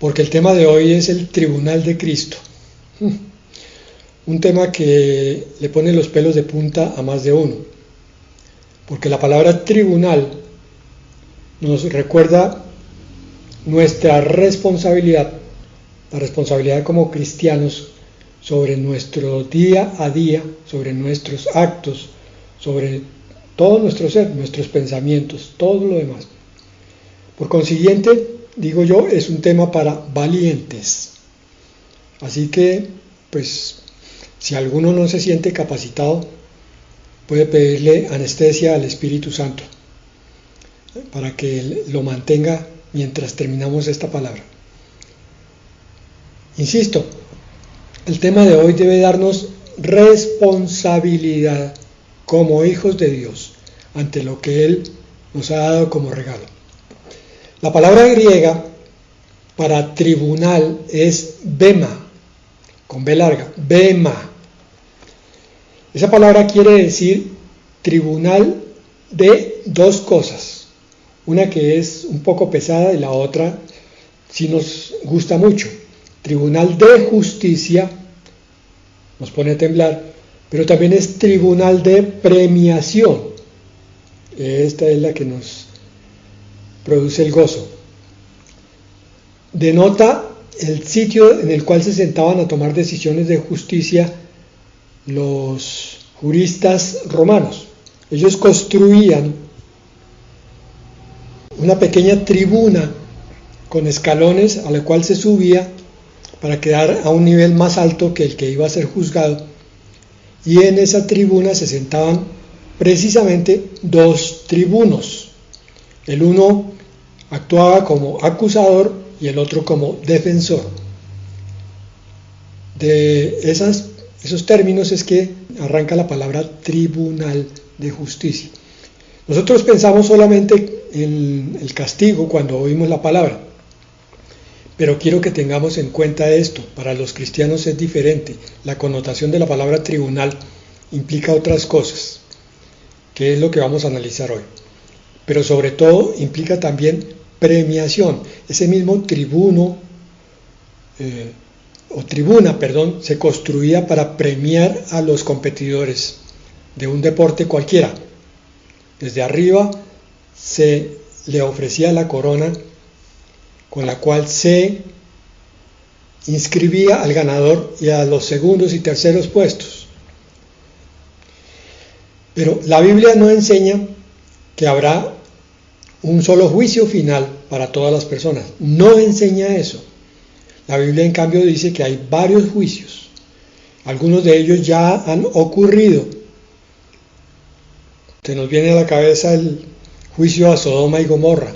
porque el tema de hoy es el tribunal de Cristo. Un tema que le pone los pelos de punta a más de uno, porque la palabra tribunal nos recuerda nuestra responsabilidad, la responsabilidad como cristianos sobre nuestro día a día, sobre nuestros actos, sobre todo nuestro ser, nuestros pensamientos, todo lo demás. Por consiguiente, digo yo, es un tema para valientes. Así que, pues, si alguno no se siente capacitado, puede pedirle anestesia al Espíritu Santo para que lo mantenga mientras terminamos esta palabra. Insisto, el tema de hoy debe darnos responsabilidad como hijos de Dios ante lo que Él nos ha dado como regalo. La palabra griega para tribunal es bema, con B larga, bema. Esa palabra quiere decir tribunal de dos cosas, una que es un poco pesada y la otra sí nos gusta mucho. Tribunal de justicia, nos pone a temblar, pero también es tribunal de premiación. Esta es la que nos produce el gozo. Denota el sitio en el cual se sentaban a tomar decisiones de justicia los juristas romanos. Ellos construían una pequeña tribuna con escalones a la cual se subía para quedar a un nivel más alto que el que iba a ser juzgado, y en esa tribuna se sentaban precisamente dos tribunos. El uno actuaba como acusador y el otro como defensor. De esos términos es que arranca la palabra tribunal de justicia. Nosotros pensamos solamente en el castigo cuando oímos la palabra, pero quiero que tengamos en cuenta esto. Para los cristianos es diferente. La connotación de la palabra tribunal implica otras cosas, que es lo que vamos a analizar hoy. Pero sobre todo implica también premiación. Ese mismo tribuno tribuna, se construía para premiar a los competidores de un deporte cualquiera. Desde arriba se le ofrecía la corona con la cual se inscribía al ganador y a los segundos y terceros puestos. Pero la Biblia no enseña que habrá un solo juicio final para todas las personas. No enseña eso. La Biblia, en cambio, dice que hay varios juicios. Algunos de ellos ya han ocurrido. Se nos viene a la cabeza el juicio a Sodoma y Gomorra.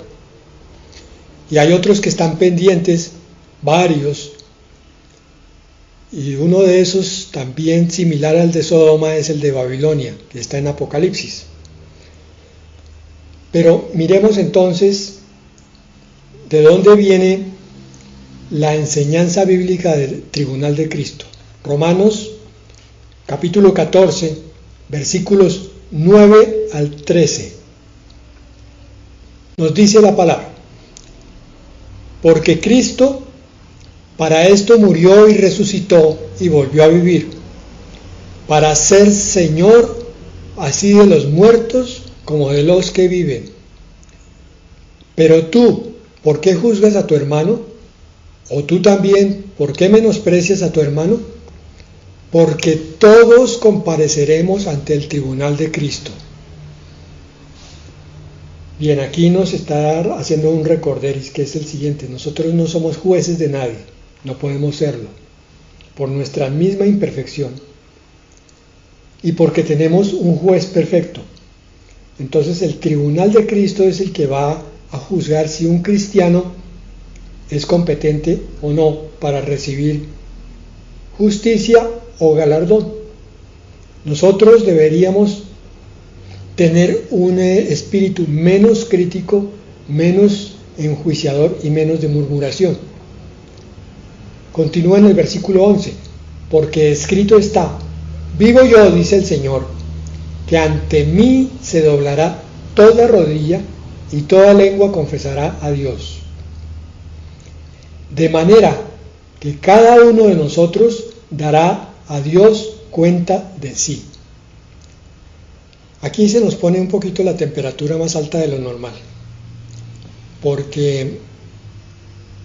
Y hay otros que están pendientes, varios. Y uno de esos, también similar al de Sodoma, es el de Babilonia, que está en Apocalipsis. Pero miremos entonces de dónde viene la enseñanza bíblica del tribunal de Cristo. Romanos capítulo 14, versículos 9 al 13. Nos dice la palabra: porque Cristo para esto murió y resucitó y volvió a vivir, para ser Señor así de los muertos como de los que viven. Pero tú, ¿por qué juzgas a tu hermano? ¿O tú también, por qué menosprecias a tu hermano? Porque todos compareceremos ante el tribunal de Cristo. Bien, aquí nos está haciendo un recorderis, que es el siguiente: nosotros no somos jueces de nadie, no podemos serlo, por nuestra misma imperfección, y porque tenemos un juez perfecto. Entonces el tribunal de Cristo es el que va a juzgar si un cristiano es competente o no para recibir justicia o galardón. Nosotros deberíamos tener un espíritu menos crítico, menos enjuiciador y menos de murmuración. Continúa en el versículo 11: porque escrito está: vivo yo, dice el Señor, que ante mí se doblará toda rodilla y toda lengua confesará a Dios. de manera que cada uno de nosotros dará a Dios cuenta de sí. Aquí se nos pone un poquito la temperatura más alta de lo normal, porque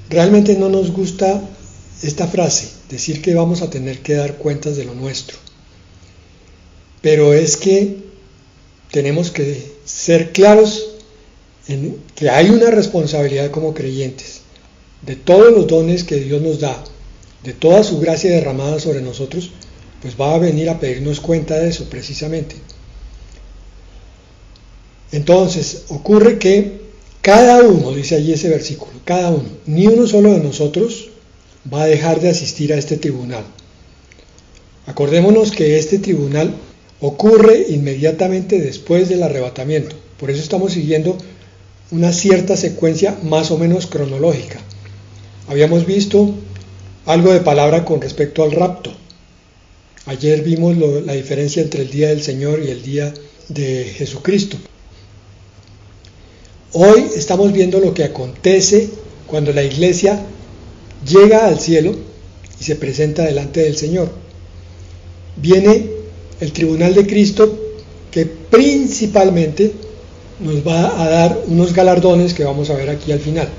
realmente no nos gusta esta frase, decir que vamos a tener que dar cuentas de lo nuestro. Pero es que tenemos que ser claros en que hay una responsabilidad como creyentes de todos los dones que Dios nos da, de toda su gracia derramada sobre nosotros, pues va a venir a pedirnos cuenta de eso precisamente. Entonces, ocurre que cada uno, dice allí ese versículo, cada uno, ni uno solo de nosotros va a dejar de asistir a este tribunal. Acordémonos que este tribunal ocurre inmediatamente después del arrebatamiento. Por eso estamos siguiendo una cierta secuencia más o menos cronológica. Habíamos visto algo de palabra con respecto al rapto. Ayer vimos la diferencia entre el día del Señor y el día de Jesucristo. Hoy estamos viendo lo que acontece cuando la iglesia llega al cielo y se presenta delante del Señor. Viene el tribunal de Cristo, que principalmente nos va a dar unos galardones que vamos a ver aquí al final.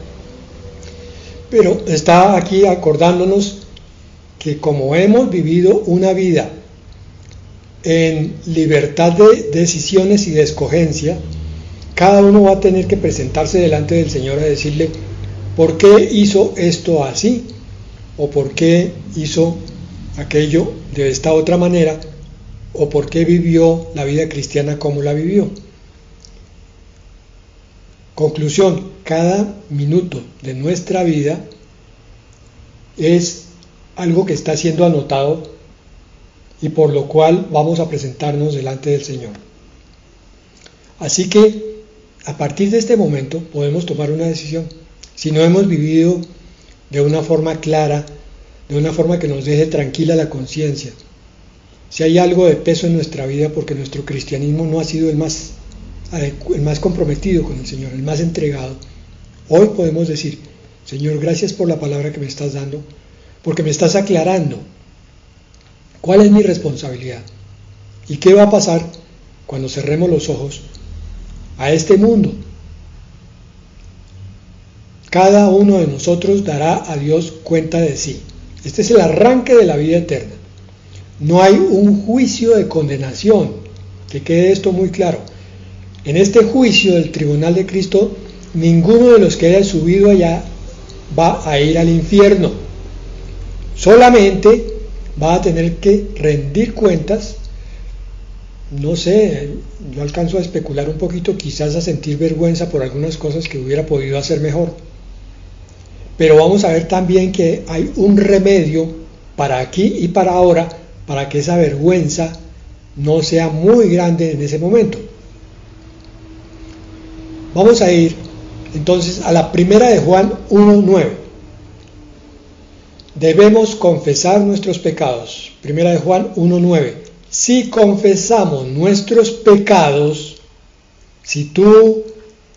Pero está aquí acordándonos que como hemos vivido una vida en libertad de decisiones y de escogencia, cada uno va a tener que presentarse delante del Señor a decirle por qué hizo esto así, o por qué hizo aquello de esta otra manera, o por qué vivió la vida cristiana como la vivió. Conclusión: cada minuto de nuestra vida es algo que está siendo anotado y por lo cual vamos a presentarnos delante del Señor. Así que a partir de este momento podemos tomar una decisión. Si no hemos vivido de una forma clara, de una forma que nos deje tranquila la conciencia, si hay algo de peso en nuestra vida porque nuestro cristianismo no ha sido el más comprometido con el Señor, el más entregado, hoy podemos decir: Señor, gracias por la palabra que me estás dando, porque me estás aclarando cuál es mi responsabilidad y qué va a pasar cuando cerremos los ojos a este mundo. Cada uno de nosotros dará a Dios cuenta de sí. Este es el arranque de la vida eterna. No hay un juicio de condenación, que quede esto muy claro. En este juicio del tribunal de Cristo, ninguno de los que haya subido allá va a ir al infierno. Solamente va a tener que rendir cuentas. No sé, yo alcanzo a especular un poquito, quizás a sentir vergüenza por algunas cosas que hubiera podido hacer mejor. Pero vamos a ver también que hay un remedio para aquí y para ahora, para que esa vergüenza no sea muy grande en ese momento. Vamos a ir entonces a la primera de Juan 1:9. Debemos confesar nuestros pecados. Primera de Juan 1:9. Si confesamos nuestros pecados, si tú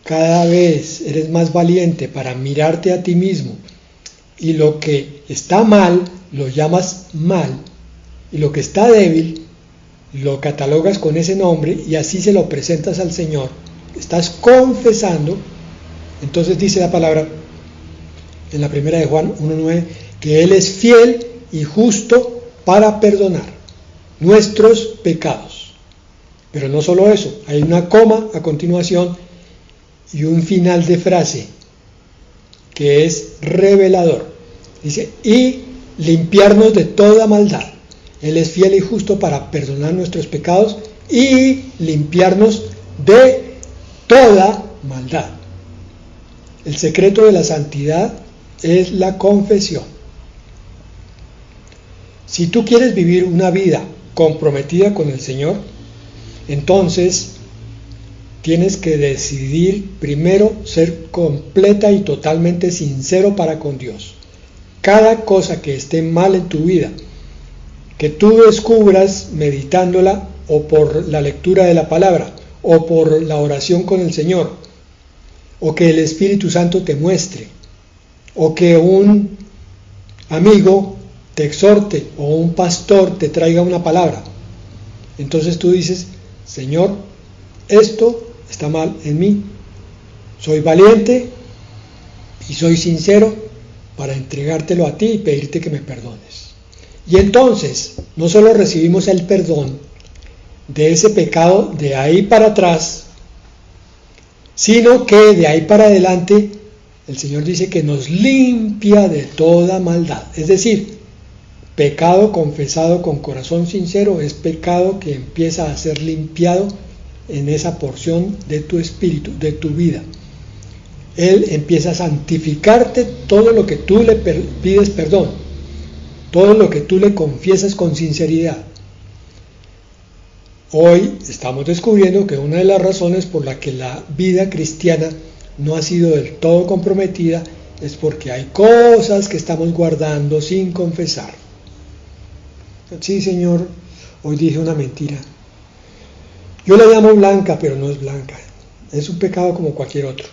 cada vez eres más valiente para mirarte a ti mismo y lo que está mal lo llamas mal y lo que está débil lo catalogas con ese nombre y así se lo presentas al Señor, estás confesando, entonces dice la palabra en la primera de Juan 1:9 que Él es fiel y justo para perdonar nuestros pecados. Pero no solo eso, hay una coma a continuación y un final de frase que es revelador. Dice: y limpiarnos de toda maldad. Él es fiel y justo para perdonar nuestros pecados y limpiarnos de toda maldad. El secreto de la santidad es la confesión. Si tú quieres vivir una vida comprometida con el Señor, entonces tienes que decidir primero ser completa y totalmente sincero para con Dios. Cada cosa que esté mal en tu vida, que tú descubras meditándola o por la lectura de la palabra o por la oración con el Señor, o que el Espíritu Santo te muestre, o que un amigo te exhorte o un pastor te traiga una palabra. Entonces tú dices, Señor, esto está mal en mí, soy valiente y soy sincero para entregártelo a ti y pedirte que me perdones. Y entonces no solo recibimos el perdón de ese pecado de ahí para atrás, sino que de ahí para adelante el Señor dice que nos limpia de toda maldad. Es decir, pecado confesado con corazón sincero es pecado que empieza a ser limpiado en esa porción de tu espíritu, de tu vida. Él empieza a santificarte todo lo que tú le pides perdón, todo lo que tú le confiesas con sinceridad. Hoy estamos descubriendo que una de las razones por la que la vida cristiana no ha sido del todo comprometida es porque hay cosas que estamos guardando sin confesar. Sí, Señor, hoy dije una mentira. Yo la llamo blanca, pero no es blanca. Es un pecado como cualquier otro.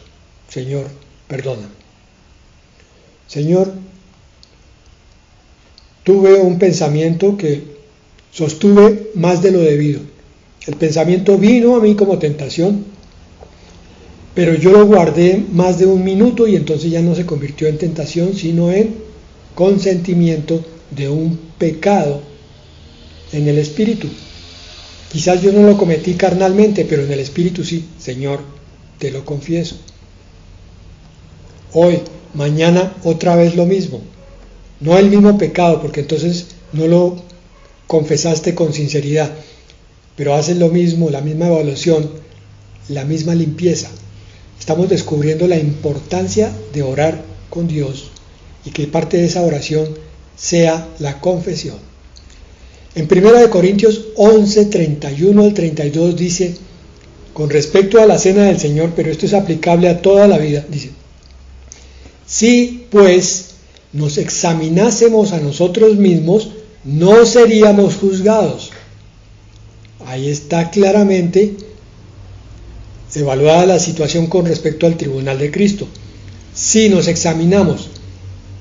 Señor, perdona. Señor, tuve un pensamiento que sostuve más de lo debido. El pensamiento vino a mí como tentación, pero yo lo guardé más de un minuto y entonces ya no se convirtió en tentación, sino en consentimiento de un pecado en el espíritu. Quizás yo no lo cometí carnalmente, pero en el espíritu sí. Señor, te lo confieso. Hoy, mañana, otra vez lo mismo. No el mismo pecado, porque entonces no lo confesaste con sinceridad, pero haces lo mismo, la misma evaluación, la misma limpieza. Estamos descubriendo la importancia de orar con Dios y que parte de esa oración sea la confesión. En 1 Corintios 11, 31 al 32 dice, con respecto a la cena del Señor, pero esto es aplicable a toda la vida, dice, si pues nos examinásemos a nosotros mismos, no seríamos juzgados. Ahí está claramente evaluada la situación con respecto al tribunal de Cristo. Si nos examinamos,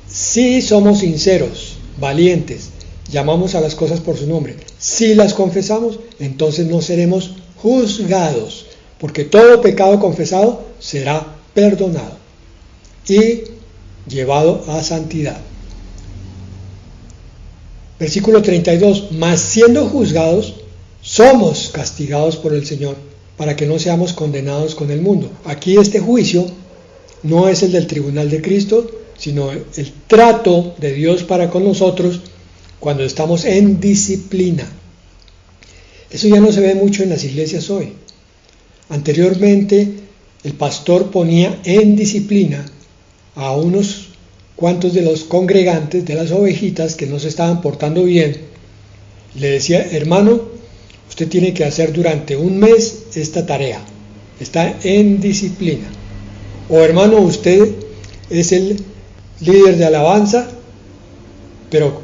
si somos sinceros, valientes, llamamos a las cosas por su nombre, si las confesamos, entonces no seremos juzgados, porque todo pecado confesado será perdonado y llevado a santidad. Versículo 32, mas siendo juzgados, somos castigados por el Señor, para que no seamos condenados con el mundo. Aquí este juicio no es el del tribunal de Cristo, sino el trato de Dios para con nosotros cuando estamos en disciplina. Eso ya no se ve mucho en las iglesias hoy. Anteriormente el pastor ponía en disciplina a unos cuantos de los congregantes, de las ovejitas que no se estaban portando bien. Le decía, hermano, usted tiene que hacer durante un mes esta tarea, está en disciplina. O hermano, usted es el líder de alabanza, pero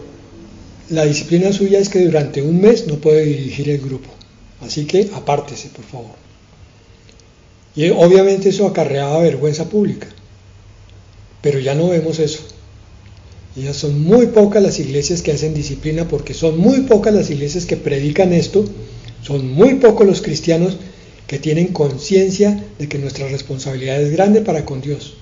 la disciplina suya es que durante un mes no puede dirigir el grupo, así que apártese, por favor. Y obviamente eso acarreaba vergüenza pública, pero ya no vemos eso. Ya son muy pocas las iglesias que hacen disciplina, porque son muy pocas las iglesias que predican esto, son muy pocos los cristianos que tienen conciencia de que nuestra responsabilidad es grande para con Dios.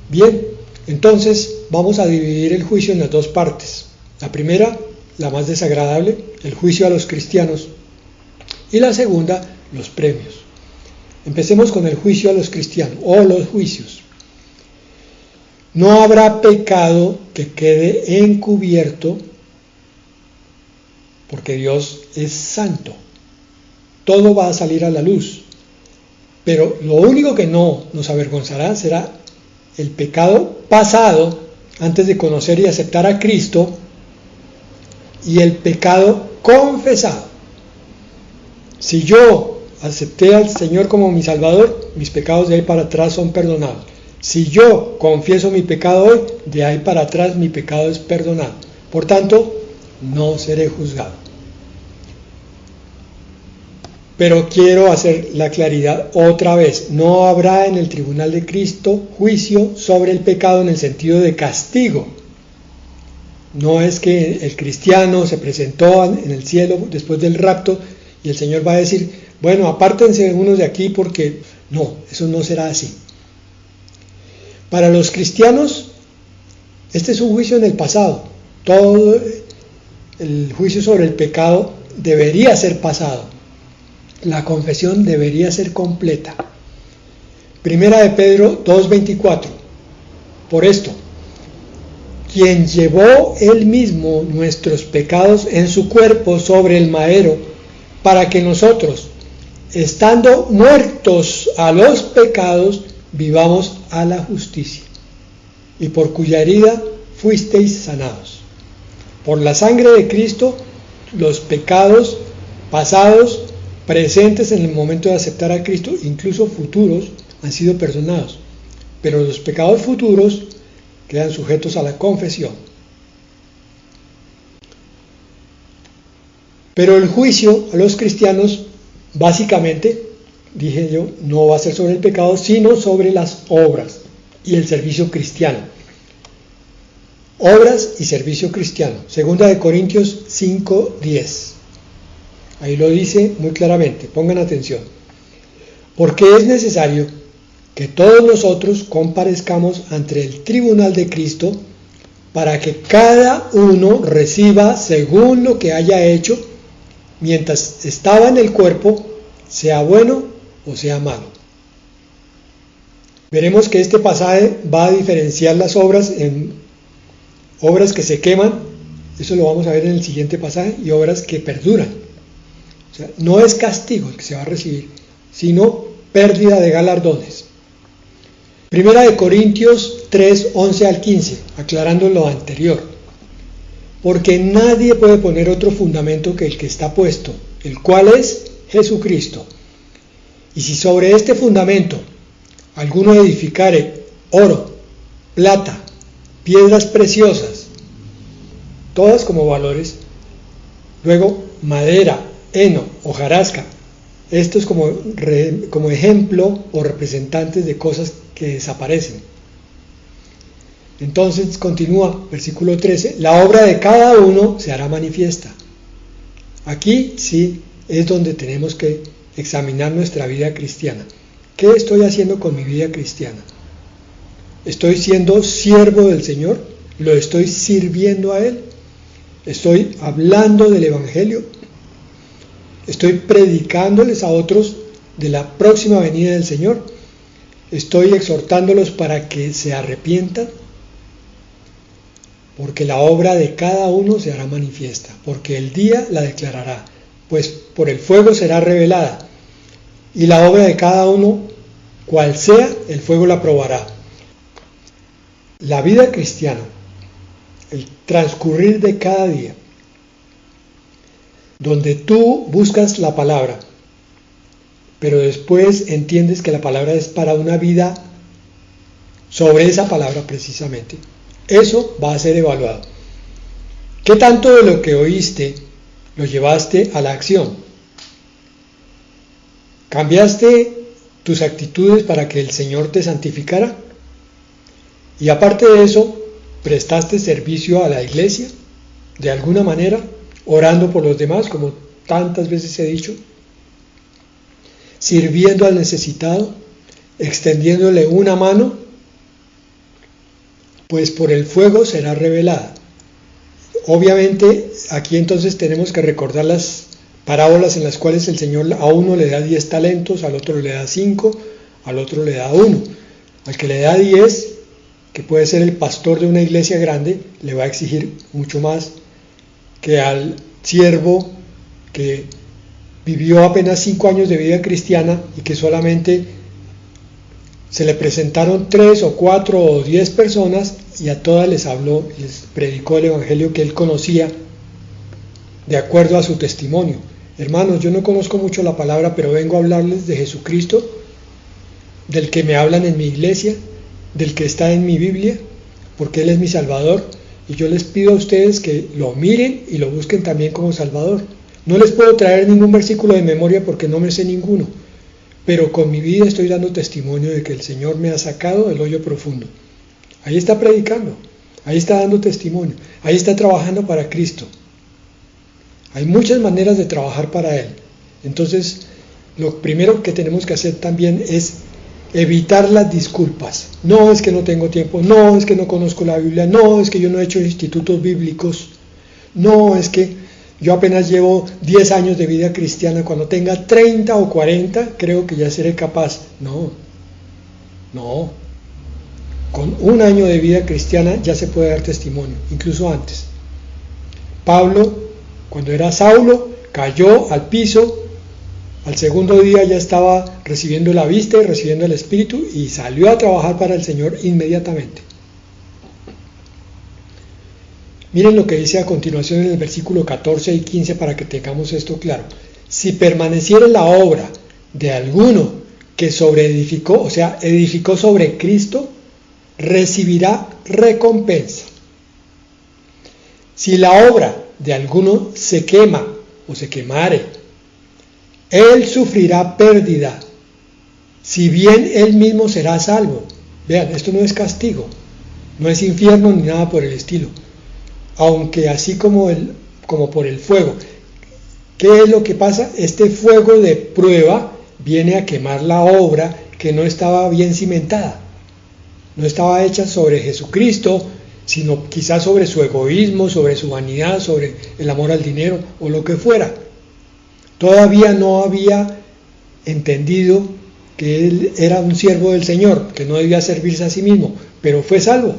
Bien, entonces vamos a dividir el juicio en las dos partes. La primera, la más desagradable, el juicio a los cristianos, y la segunda, los premios. Empecemos con el juicio a los cristianos, o los juicios. No habrá pecado que quede encubierto, porque Dios es santo. Todo va a salir a la luz. Pero lo único que no nos avergonzará será el pecado pasado, antes de conocer y aceptar a Cristo, y el pecado confesado. Si yo acepté al Señor como mi Salvador, mis pecados de ahí para atrás son perdonados. Si yo confieso mi pecado hoy, de ahí para atrás mi pecado es perdonado. Por tanto, no seré juzgado. Pero quiero hacer la claridad otra vez. No habrá en el tribunal de Cristo juicio sobre el pecado en el sentido de castigo. No es que el cristiano se presentó en el cielo después del rapto y el Señor va a decir, bueno, apártense unos de aquí porque no, eso no será así. Para los cristianos, este es un juicio en el pasado. Todo el juicio sobre el pecado debería ser pasado. La confesión debería ser completa. Primera de Pedro 2:24. Por esto, quien llevó él mismo nuestros pecados en su cuerpo sobre el madero, para que nosotros, estando muertos a los pecados, vivamos a la justicia, y por cuya herida fuisteis sanados. Por la sangre de Cristo, los pecados pasados, presentes en el momento de aceptar a Cristo, incluso futuros, han sido perdonados, pero los pecados futuros quedan sujetos a la confesión. Pero el juicio a los cristianos, básicamente, dije yo, no va a ser sobre el pecado, sino sobre las obras y el servicio cristiano. Obras y servicio cristiano. Segunda de Corintios 5:10. Ahí lo dice muy claramente, pongan atención. Porque es necesario que todos nosotros comparezcamos ante el tribunal de Cristo para que cada uno reciba según lo que haya hecho mientras estaba en el cuerpo, sea bueno o sea malo. Veremos que este pasaje va a diferenciar las obras en obras que se queman, eso lo vamos a ver en el siguiente pasaje, y obras que perduran. O sea, no es castigo el que se va a recibir, sino pérdida de galardones. Primera de Corintios 3:11 al 15, aclarando lo anterior. Porque nadie puede poner otro fundamento que el que está puesto, el cual es Jesucristo. Y si sobre este fundamento alguno edificare oro, plata, piedras preciosas, todas como valores, luego madera, heno, hojarasca, esto es como ejemplo o representantes de cosas que desaparecen. Entonces continúa, versículo 13, la obra de cada uno se hará manifiesta. Aquí sí es donde tenemos que examinar nuestra vida cristiana. ¿Qué estoy haciendo con mi vida cristiana? ¿Estoy siendo siervo del Señor? ¿Lo estoy sirviendo a Él? ¿Estoy hablando del Evangelio? ¿Estoy predicándoles a otros de la próxima venida del Señor? ¿Estoy exhortándolos para que se arrepientan? Porque la obra de cada uno se hará manifiesta, porque el día la declarará, pues por el fuego será revelada, y la obra de cada uno, cual sea, el fuego la probará. La vida cristiana, el transcurrir de cada día, donde tú buscas la palabra, pero después entiendes que la palabra es para una vida sobre esa palabra precisamente, eso va a ser evaluado. ¿Qué tanto de lo que oíste lo llevaste a la acción? ¿Cambiaste tus actitudes para que el Señor te santificara? Y aparte de eso, ¿prestaste servicio a la iglesia de alguna manera, orando por los demás, como tantas veces he dicho? ¿Sirviendo al necesitado? ¿Extendiéndole una mano? Pues por el fuego será revelada. Obviamente, aquí entonces tenemos que recordar las parábolas en las cuales el Señor a uno le da 10 talentos, al otro le da 5, al otro le da 1. Al que le da 10, que puede ser el pastor de una iglesia grande, le va a exigir mucho más que al siervo que vivió apenas 5 años de vida cristiana y que solamente se le presentaron 3 o 4 o 10 personas y a todas les habló, les predicó el evangelio que él conocía de acuerdo a su testimonio. Hermanos, yo no conozco mucho la palabra, pero vengo a hablarles de Jesucristo, del que me hablan en mi iglesia, del que está en mi Biblia, porque Él es mi Salvador, y yo les pido a ustedes que lo miren y lo busquen también como Salvador, No les puedo traer ningún versículo de memoria porque no me sé ninguno, pero con mi vida estoy dando testimonio de que el Señor me ha sacado del hoyo profundo. Ahí está predicando, ahí está dando testimonio, ahí está trabajando para Cristo. Hay muchas maneras de trabajar para Él. Entonces, lo primero que tenemos que hacer también es evitar las disculpas. No, es que no tengo tiempo, no, es que no conozco la Biblia, no, es que yo no he hecho institutos bíblicos, no, es que yo apenas llevo 10 años de vida cristiana, cuando tenga 30 o 40 creo que ya seré capaz. No, con un año de vida cristiana ya se puede dar testimonio, incluso antes. Pablo, cuando era Saulo, cayó al piso, al segundo día ya estaba recibiendo la vista y recibiendo el Espíritu y salió a trabajar para el Señor inmediatamente. Miren lo que dice a continuación en el versículo 14 y 15 para que tengamos esto claro. Si permaneciere la obra de alguno que sobreedificó, o sea, edificó sobre Cristo, recibirá recompensa. Si la obra de alguno se quema o se quemare, él sufrirá pérdida, si bien él mismo será salvo. Vean, esto no es castigo, no es infierno ni nada por el estilo. Aunque así como por el fuego. ¿Qué es lo que pasa? Este fuego de prueba viene a quemar la obra que no estaba bien cimentada. No estaba hecha sobre Jesucristo, sino quizás sobre su egoísmo, sobre su vanidad, sobre el amor al dinero o lo que fuera. Todavía no había entendido que él era un siervo del Señor, que no debía servirse a sí mismo, pero fue salvo.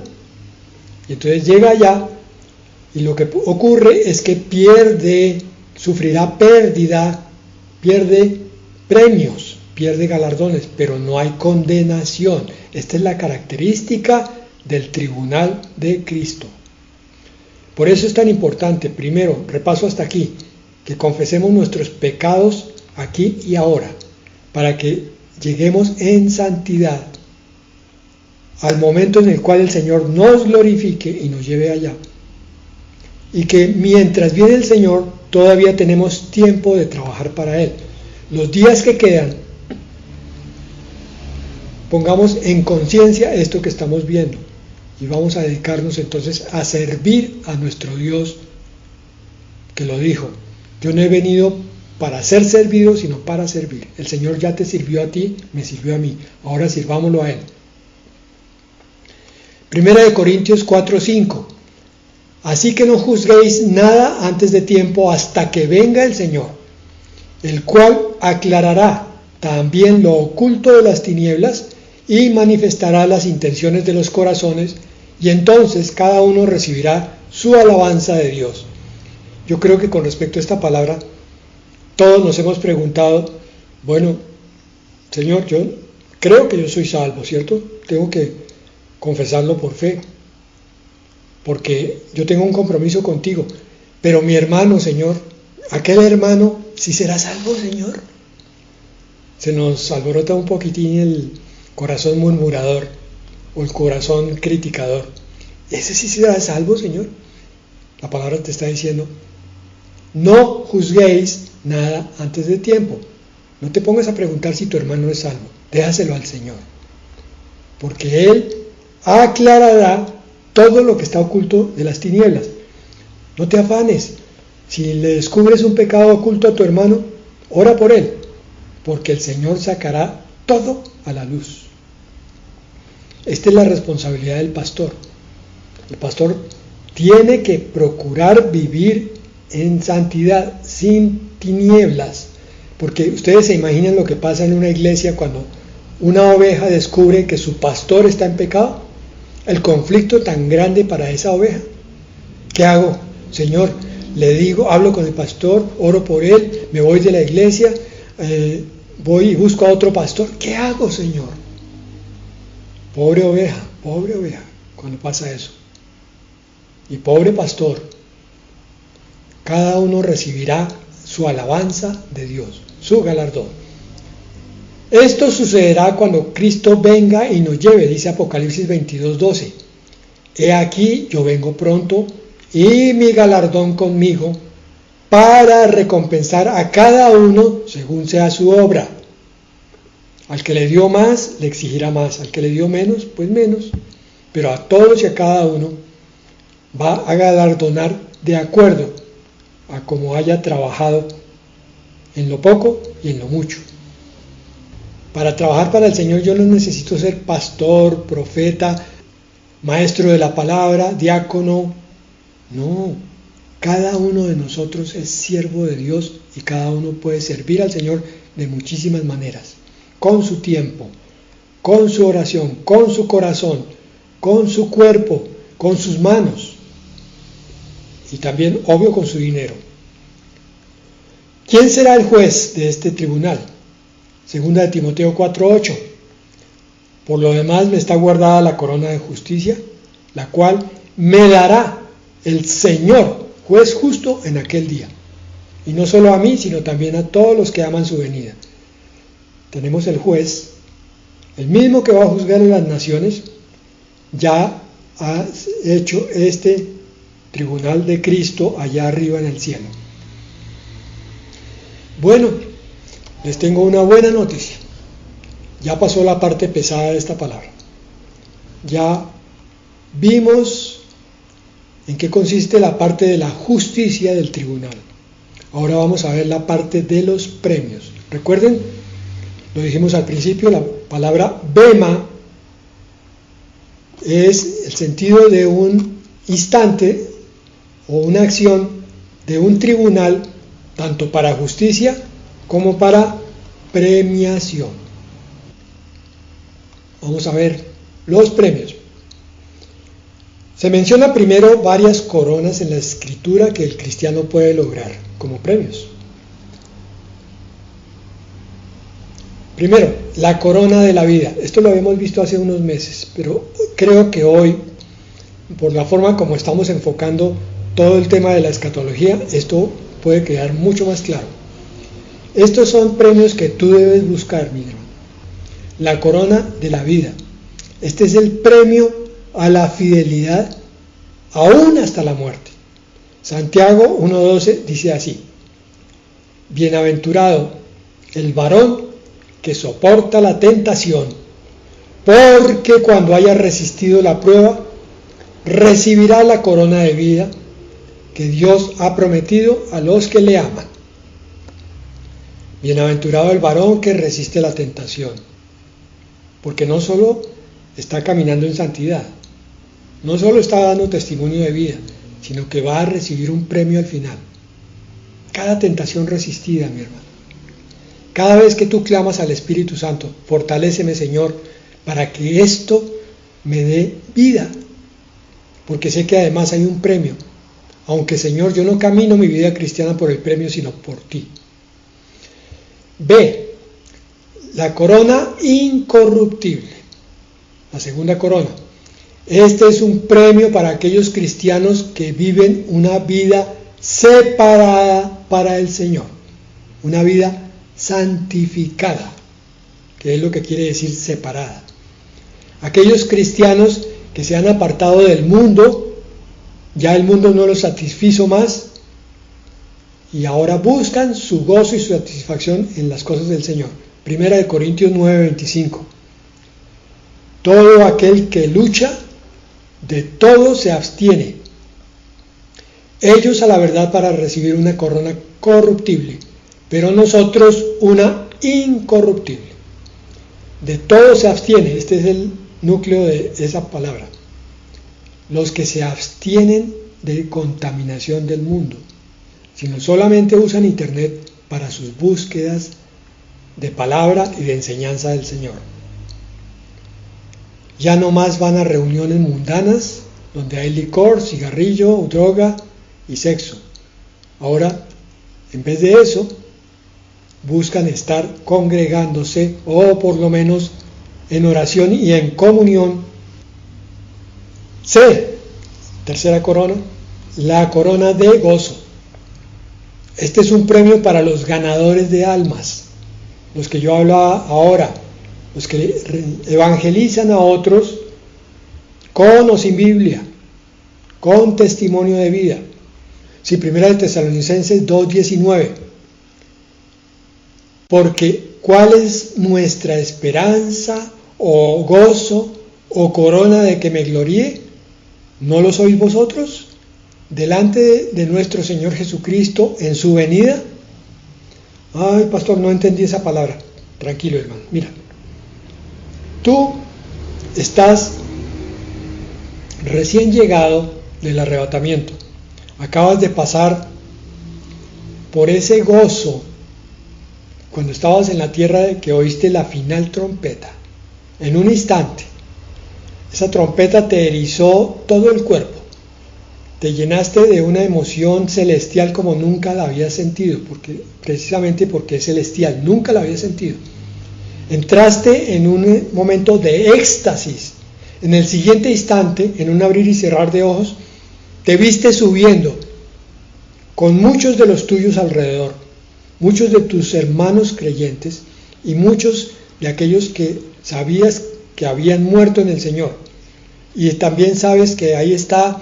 Y entonces llega allá y lo que ocurre es que sufrirá pérdida, pierde premios, pierde galardones, pero no hay condenación. Esta es la característica del tribunal de Cristo. Por eso es tan importante, primero, repaso hasta aquí, que confesemos nuestros pecados aquí y ahora, para que lleguemos en santidad al momento en el cual el Señor nos glorifique y nos lleve allá. Y que mientras viene el Señor, todavía tenemos tiempo de trabajar para Él. Los días que quedan, pongamos en conciencia esto que estamos viendo y vamos a dedicarnos entonces a servir a nuestro Dios, que lo dijo: yo no he venido para ser servido, sino para servir. El Señor ya te sirvió a ti, me sirvió a mí, ahora sirvámoslo a Él. Primera de Corintios 4:5. Así que no juzguéis nada antes de tiempo hasta que venga el Señor, el cual aclarará también lo oculto de las tinieblas y manifestará las intenciones de los corazones, y entonces cada uno recibirá su alabanza de Dios. Yo creo que con respecto a esta palabra, todos nos hemos preguntado, bueno, Señor, yo creo que yo soy salvo, ¿cierto? Tengo que confesarlo por fe, porque yo tengo un compromiso contigo, pero mi hermano, Señor, aquel hermano, ¿sí será salvo, Señor? Se nos alborota un poquitín el corazón murmurador o el corazón criticador. ¿Ese sí será salvo, Señor? La palabra te está diciendo: no juzguéis nada antes de tiempo. No te pongas a preguntar si tu hermano es salvo, déjaselo al Señor, porque Él aclarará todo lo que está oculto de las tinieblas. No te afanes. Si le descubres un pecado oculto a tu hermano, ora por él, porque el Señor sacará todo a la luz. Esta es la responsabilidad del pastor. El pastor tiene que procurar vivir en santidad, sin tinieblas, porque ustedes se imaginan lo que pasa en una iglesia cuando una oveja descubre que su pastor está en pecado. El conflicto tan grande para esa oveja. ¿Qué hago? Señor, le digo, hablo con el pastor, oro por él, me voy de la iglesia, voy y busco a otro pastor. ¿Qué hago, Señor? Pobre oveja, cuando pasa eso. Y pobre pastor, cada uno recibirá su alabanza de Dios, su galardón. Esto sucederá cuando Cristo venga y nos lleve, dice Apocalipsis 22:12. He aquí, yo vengo pronto, y mi galardón conmigo, para recompensar a cada uno según sea su obra. Al que le dio más, le exigirá más. Al que le dio menos, pues menos. Pero a todos y a cada uno va a galardonar de acuerdo a cómo haya trabajado en lo poco y en lo mucho. Para trabajar para el Señor yo no necesito ser pastor, profeta, maestro de la palabra, diácono. No, cada uno de nosotros es siervo de Dios y cada uno puede servir al Señor de muchísimas maneras. Con su tiempo, con su oración, con su corazón, con su cuerpo, con sus manos y también, obvio, con su dinero. ¿Quién será el juez de este tribunal? Segunda de Timoteo 4:8. Por lo demás me está guardada la corona de justicia, la cual me dará el Señor, juez justo, en aquel día. Y no solo a mí, sino también a todos los que aman su venida. Tenemos el juez, el mismo que va a juzgar a las naciones, ya ha hecho este tribunal de Cristo allá arriba en el cielo. Bueno, les tengo una buena noticia. Ya pasó la parte pesada de esta palabra. Ya vimos en qué consiste la parte de la justicia del tribunal. Ahora vamos a ver la parte de los premios. Recuerden, lo dijimos al principio, la palabra bema es el sentido de un instante o una acción de un tribunal, tanto para justicia como para premiación. Vamos a ver los premios. Se menciona primero varias coronas en la Escritura que el cristiano puede lograr como premios. Primero, la corona de la vida. Esto lo habíamos visto hace unos meses, pero creo que hoy, por la forma como estamos enfocando todo el tema de la escatología, esto puede quedar mucho más claro. Estos son premios que tú debes buscar, mi hermano. La corona de la vida. Este es el premio a la fidelidad, aún hasta la muerte. Santiago 1:12 dice así: bienaventurado el varón que soporta la tentación, porque cuando haya resistido la prueba, recibirá la corona de vida que Dios ha prometido a los que le aman. Bienaventurado el varón que resiste la tentación, porque no solo está caminando en santidad, no solo está dando testimonio de vida, sino que va a recibir un premio al final. Cada tentación resistida, mi hermano. Cada vez que tú clamas al Espíritu Santo, fortaléceme, Señor, para que esto me dé vida, porque sé que además hay un premio. Aunque, Señor, yo no camino mi vida cristiana por el premio, sino por ti. B, la corona incorruptible, la segunda corona. Este es un premio para aquellos cristianos que viven una vida separada para el Señor, una vida santificada, que es lo que quiere decir separada. Aquellos cristianos que se han apartado del mundo, ya el mundo no los satisfizo más, y ahora buscan su gozo y su satisfacción en las cosas del Señor. Primera de Corintios 9:25. Todo aquel que lucha, de todo se abstiene. Ellos a la verdad para recibir una corona corruptible, pero nosotros una incorruptible. De todo se abstiene, este es el núcleo de esa palabra. Los que se abstienen de contaminación del mundo, sino solamente usan internet para sus búsquedas de palabra y de enseñanza del Señor. Ya no más van a reuniones mundanas donde hay licor, cigarrillo, droga y sexo. Ahora, en vez de eso, buscan estar congregándose o por lo menos en oración y en comunión. C, tercera corona, la corona de gozo. Este es un premio para los ganadores de almas, los que yo hablaba ahora, los que evangelizan a otros con o sin Biblia, con testimonio de vida. Sí, Primera de Tesalonicenses 2:19. Porque ¿cuál es nuestra esperanza o gozo o corona de que me gloríe? ¿No lo sois vosotros? Delante de nuestro Señor Jesucristo en su venida. Ay, pastor, no entendí esa palabra. Tranquilo, hermano. Mira, tú estás recién llegado del arrebatamiento. Acabas de pasar por ese gozo cuando estabas en la tierra de que oíste la final trompeta. En un instante, esa trompeta te erizó todo el cuerpo. Te llenaste de una emoción celestial como nunca la habías sentido, precisamente porque es celestial, nunca la habías sentido. Entraste en un momento de éxtasis. En el siguiente instante, en un abrir y cerrar de ojos, te viste subiendo con muchos de los tuyos alrededor, muchos de tus hermanos creyentes y muchos de aquellos que sabías que habían muerto en el Señor. Y también sabes que ahí está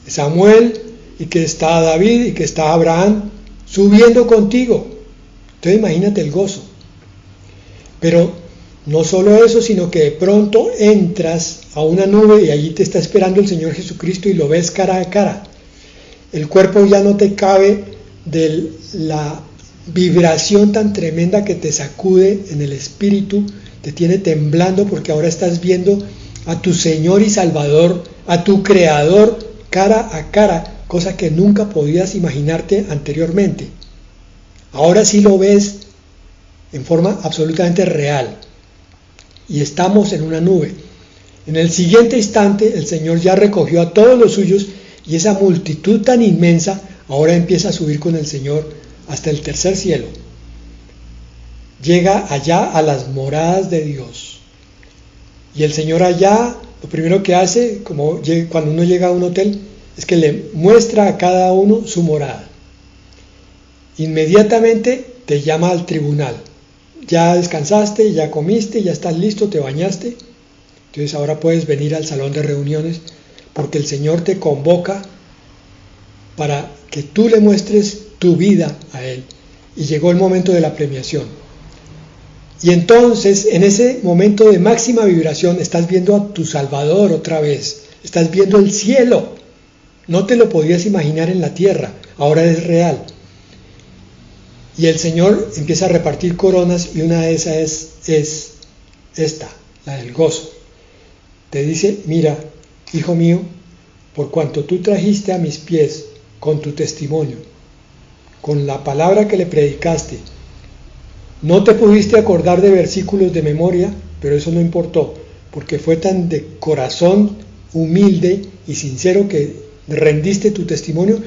Samuel y que está David y que está Abraham subiendo contigo. Entonces imagínate el gozo. Pero no solo eso, sino que de pronto entras a una nube y allí te está esperando el Señor Jesucristo y lo ves cara a cara. El cuerpo ya no te cabe de la vibración tan tremenda que te sacude en el espíritu, te tiene temblando porque ahora estás viendo a tu Señor y Salvador, a tu Creador cara a cara, cosa que nunca podías imaginarte anteriormente. Ahora sí lo ves en forma absolutamente real. Y estamos en una nube. En el siguiente instante el Señor ya recogió a todos los suyos y esa multitud tan inmensa ahora empieza a subir con el Señor hasta el tercer cielo. Llega allá a las moradas de Dios. Y el Señor allá, lo primero que hace, como cuando uno llega a un hotel, es que le muestra a cada uno su morada. Inmediatamente te llama al tribunal. Ya descansaste, ya comiste, ya estás listo, te bañaste. Entonces ahora puedes venir al salón de reuniones porque el Señor te convoca para que tú le muestres tu vida a Él. Y llegó el momento de la premiación. Y entonces, en ese momento de máxima vibración, estás viendo a tu Salvador otra vez. Estás viendo el cielo. No te lo podías imaginar en la tierra. Ahora es real. Y el Señor empieza a repartir coronas y una de esas es esta, la del gozo. Te dice, mira, hijo mío, por cuanto tú trajiste a mis pies con tu testimonio, con la palabra que le predicaste, no te pudiste acordar de versículos de memoria, pero eso no importó, porque fue tan de corazón humilde y sincero que rendiste tu testimonio,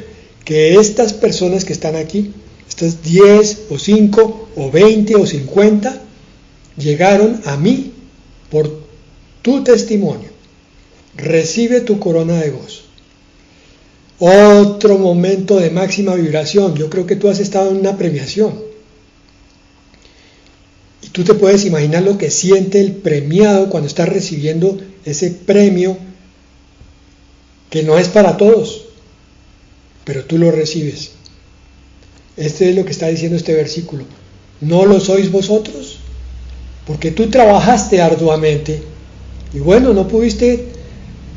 que estas personas que están aquí, estas 10 o 5 o 20 o 50, llegaron a mí por tu testimonio. Recibe tu corona de gozo. Otro momento de máxima vibración. Yo creo que tú has estado en una premiación. Y tú te puedes imaginar lo que siente el premiado cuando está recibiendo ese premio que no es para todos, pero tú lo recibes. Este es lo que está diciendo este versículo. ¿No lo sois vosotros? Porque tú trabajaste arduamente y bueno, no pudiste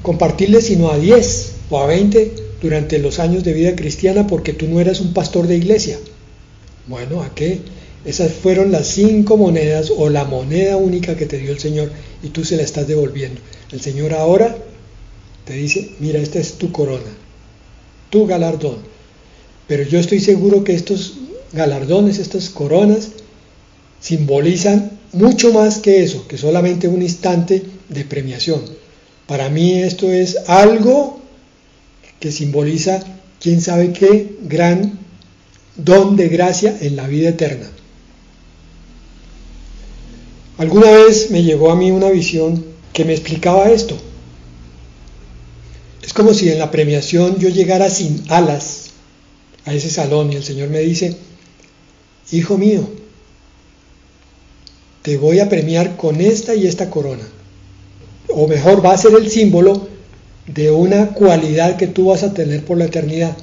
compartirle sino a 10 o a 20 durante los años de vida cristiana porque tú no eras un pastor de iglesia. Bueno, ¿a qué? Esas fueron las 5 monedas o la moneda única que te dio el Señor y tú se la estás devolviendo. El Señor ahora te dice, mira, esta es tu corona, tu galardón. Pero yo estoy seguro que estos galardones, estas coronas, simbolizan mucho más que eso, que solamente un instante de premiación. Para mí esto es algo que simboliza quién sabe qué gran don de gracia en la vida eterna. Alguna vez me llegó a mí una visión que me explicaba esto. Es como si en la premiación yo llegara sin alas a ese salón y el Señor me dice, hijo mío, te voy a premiar con esta y esta corona. O mejor, va a ser el símbolo de una cualidad que tú vas a tener por la eternidad.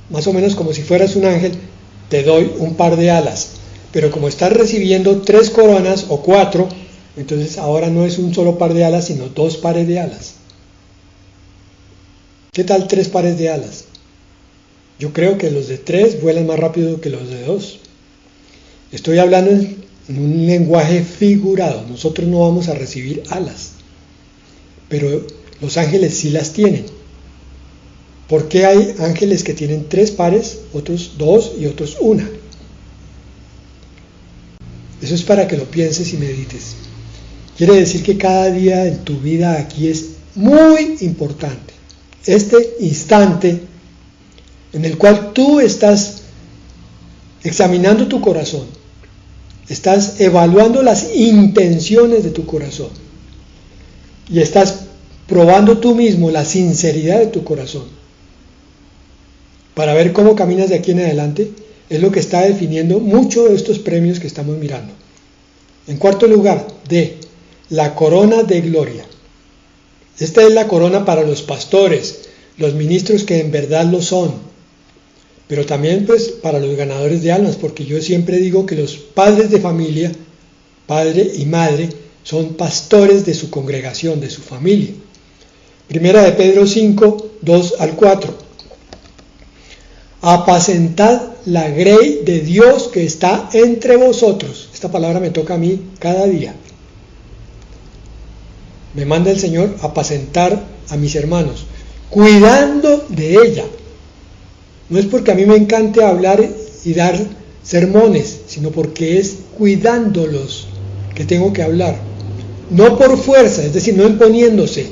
más o menos como si fueras un ángel, te doy un par de alas. Pero como estás recibiendo 3 coronas o 4, entonces ahora no es un solo par de alas, sino 2 pares de alas. ¿Qué tal 3 pares de alas? Yo creo que los de 3 vuelan más rápido que los de 2. Estoy hablando en un lenguaje figurado. Nosotros no vamos a recibir alas, pero los ángeles sí las tienen. ¿Por qué hay ángeles que tienen 3 pares, otros 2 y otros 1? Eso es para que lo pienses y medites. Quiere decir que cada día en tu vida aquí es muy importante. Este instante en el cual tú estás examinando tu corazón, estás evaluando las intenciones de tu corazón y estás probando tú mismo la sinceridad de tu corazón para ver cómo caminas de aquí en adelante, es lo que está definiendo mucho de estos premios que estamos mirando. En cuarto lugar, la corona de gloria. Esta es la corona para los pastores, los ministros que en verdad lo son, pero también pues para los ganadores de almas, porque yo siempre digo que los padres de familia, padre y madre, son pastores de su congregación, de su familia. Primera de Pedro 5, 2 al 4. Apacentad la grey de Dios que está entre vosotros. Esta palabra me toca a mí cada día. Me manda el Señor a apacentar a mis hermanos, cuidando de ella. No es porque a mí me encante hablar y dar sermones, sino porque es cuidándolos que tengo que hablar. No por fuerza, es decir, no imponiéndose.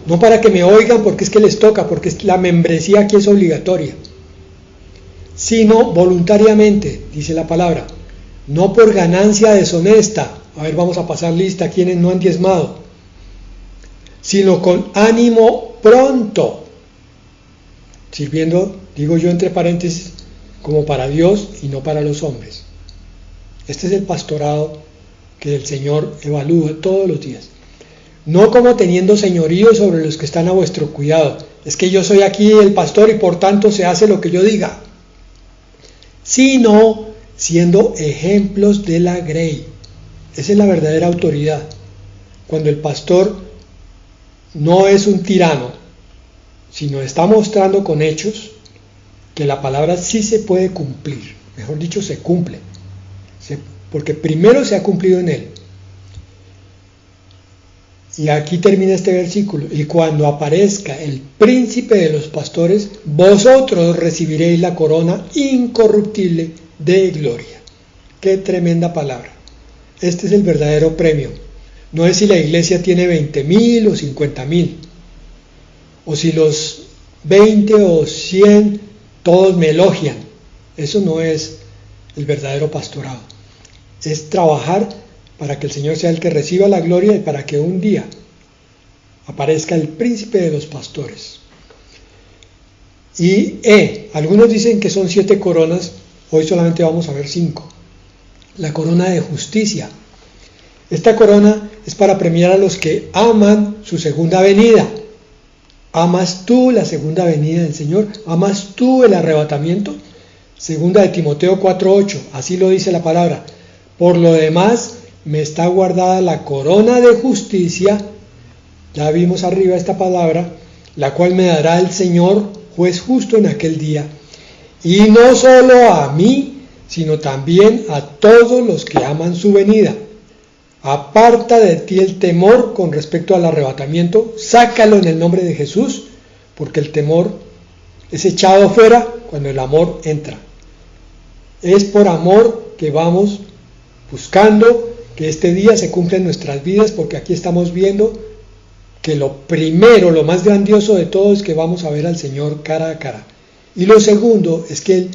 No para que me oigan porque es que les toca, porque la membresía aquí es obligatoria. Sino voluntariamente, dice la palabra. No por ganancia deshonesta. A ver, vamos a pasar lista quienes no han diezmado. Sino con ánimo pronto. Sirviendo, digo yo entre paréntesis, como para Dios y no para los hombres. Este es el pastorado que el Señor evalúa todos los días. No como teniendo señorío sobre los que están a vuestro cuidado. Es que yo soy aquí el pastor y por tanto se hace lo que yo diga. Sino siendo ejemplos de la grey. Esa es la verdadera autoridad. Cuando el pastor no es un tirano, sino está mostrando con hechos que la palabra sí se puede cumplir. Mejor dicho, se cumple. Porque primero se ha cumplido en él. Y aquí termina este versículo. Y cuando aparezca el príncipe de los pastores, vosotros recibiréis la corona incorruptible de gloria. Qué tremenda palabra. Este es el verdadero premio. No es si la iglesia tiene 20,000 o 50,000. O si los 20 o 100 todos me elogian. Eso no es el verdadero pastorado. Es trabajar para que el Señor sea el que reciba la gloria y para que un día aparezca el príncipe de los pastores. Y algunos dicen que son 7 coronas, hoy solamente vamos a ver 5. La corona de justicia. Esta corona es para premiar a los que aman su segunda venida. ¿Amas tú la segunda venida del Señor? ¿Amas tú el arrebatamiento? Segunda de Timoteo 4:8, así lo dice la palabra. Por lo demás, me está guardada la corona de justicia, ya vimos arriba esta palabra, la cual me dará el Señor, juez justo en aquel día, y no solo a mí, sino también a todos los que aman su venida. Aparta de ti el temor con respecto al arrebatamiento, sácalo en el nombre de Jesús, porque el temor es echado fuera cuando el amor entra. Es por amor que vamos buscando que este día se cumpla en nuestras vidas, porque aquí estamos viendo que lo primero, lo más grandioso de todo es que vamos a ver al Señor cara a cara. Y lo segundo es que Él,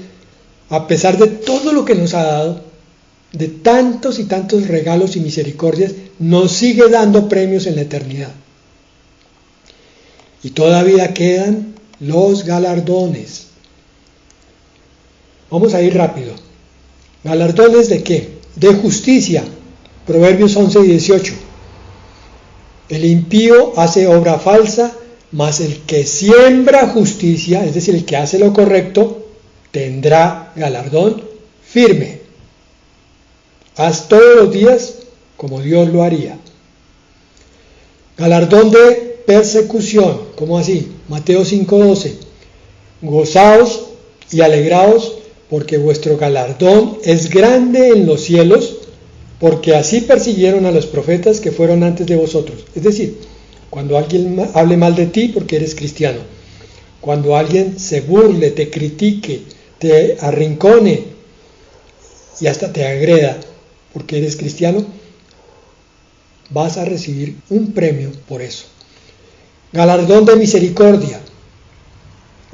a pesar de todo lo que nos ha dado, de tantos y tantos regalos y misericordias, nos sigue dando premios en la eternidad. Y todavía quedan los galardones. Vamos a ir rápido. ¿Galardones de qué? De justicia. Proverbios 11:18. El impío hace obra falsa, mas el que siembra justicia, es decir, el que hace lo correcto, tendrá galardón firme. Haz todos los días como Dios lo haría. Galardón de persecución, ¿cómo así? Mateo 5:12. Gozaos y alegraos, porque vuestro galardón es grande en los cielos, porque así persiguieron a los profetas que fueron antes de vosotros. Es decir, cuando alguien hable mal de ti porque eres cristiano, cuando alguien se burle, te critique, te arrincone y hasta te agreda porque eres cristiano, vas a recibir un premio por eso. Galardón de misericordia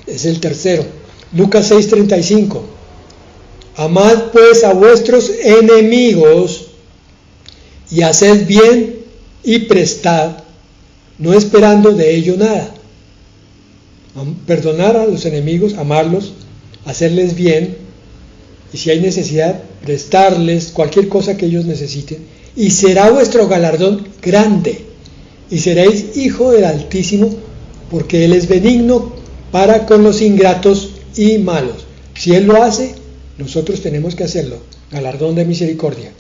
es el tercero. Lucas 6:35. Amad pues a vuestros enemigos y haced bien y prestad, no esperando de ello nada. Perdonar a los enemigos, amarlos, hacerles bien, y si hay necesidad, prestarles cualquier cosa que ellos necesiten, y será vuestro galardón grande, y seréis hijo del Altísimo, porque Él es benigno para con los ingratos y malos. Si Él lo hace, nosotros tenemos que hacerlo. Galardón de misericordia.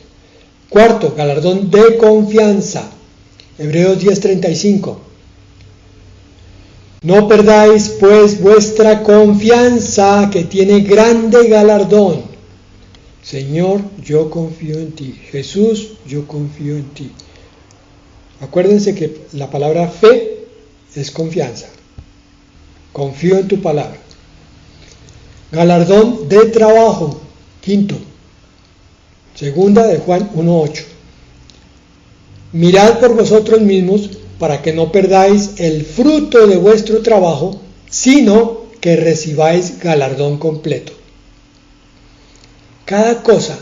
Cuarto, galardón de confianza. Hebreos 10:35. No perdáis pues vuestra confianza, que tiene grande galardón. Señor, yo confío en ti. Jesús, yo confío en ti. Acuérdense que la palabra fe es confianza. Confío en tu palabra. Galardón de trabajo. Quinto. Segunda de Juan 1:8. Mirad por vosotros mismos para que no perdáis el fruto de vuestro trabajo, sino que recibáis galardón completo. Cada cosa,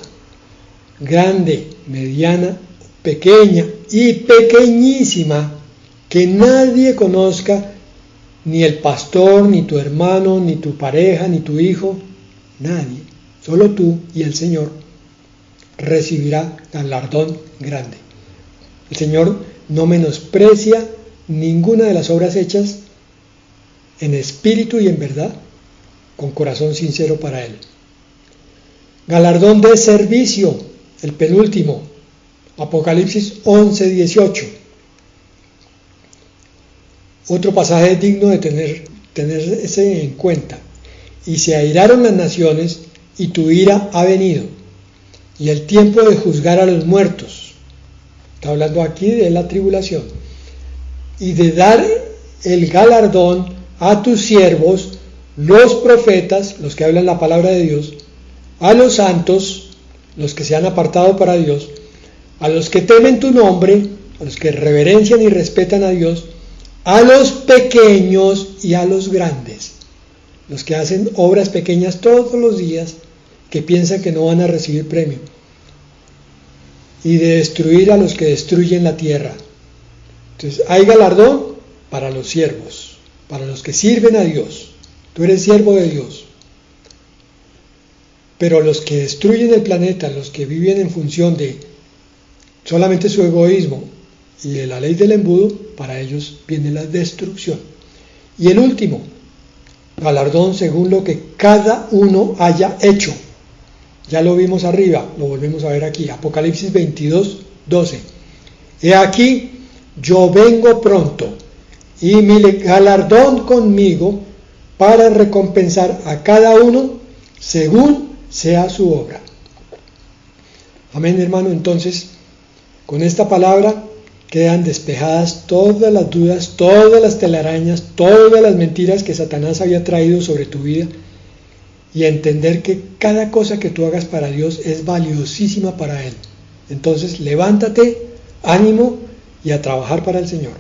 grande, mediana, pequeña y pequeñísima, que nadie conozca, ni el pastor, ni tu hermano, ni tu pareja, ni tu hijo, nadie, solo tú y el Señor, recibirá galardón grande. El Señor no menosprecia ninguna de las obras hechas en espíritu y en verdad, con corazón sincero para Él. Galardón de servicio, el penúltimo, Apocalipsis 11:18. Otro pasaje digno de tener ese en cuenta. Y se airaron las naciones, y tu ira ha venido, y el tiempo de juzgar a los muertos. Está hablando aquí de la tribulación. Y de dar el galardón a tus siervos, los profetas, los que hablan la palabra de Dios, a los santos, los que se han apartado para Dios, a los que temen tu nombre, a los que reverencian y respetan a Dios, a los pequeños y a los grandes, los que hacen obras pequeñas todos los días, que piensan que no van a recibir premio, y de destruir a los que destruyen la tierra. Entonces hay galardón para los siervos, para los que sirven a Dios. Tú eres siervo de Dios. Pero los que destruyen el planeta, los que viven en función de solamente su egoísmo y de la ley del embudo, para ellos viene la destrucción. Y el último, galardón según lo que cada uno haya hecho. Ya lo vimos arriba, lo volvemos a ver aquí, Apocalipsis 22:12. He aquí, yo vengo pronto, y mi galardón conmigo, para recompensar a cada uno según sea su obra. Amén, hermano. Entonces, con esta palabra quedan despejadas todas las dudas, todas las telarañas, todas las mentiras que Satanás había traído sobre tu vida, y entender que cada cosa que tú hagas para Dios es valiosísima para Él. Entonces, levántate, ánimo, y a trabajar para el Señor.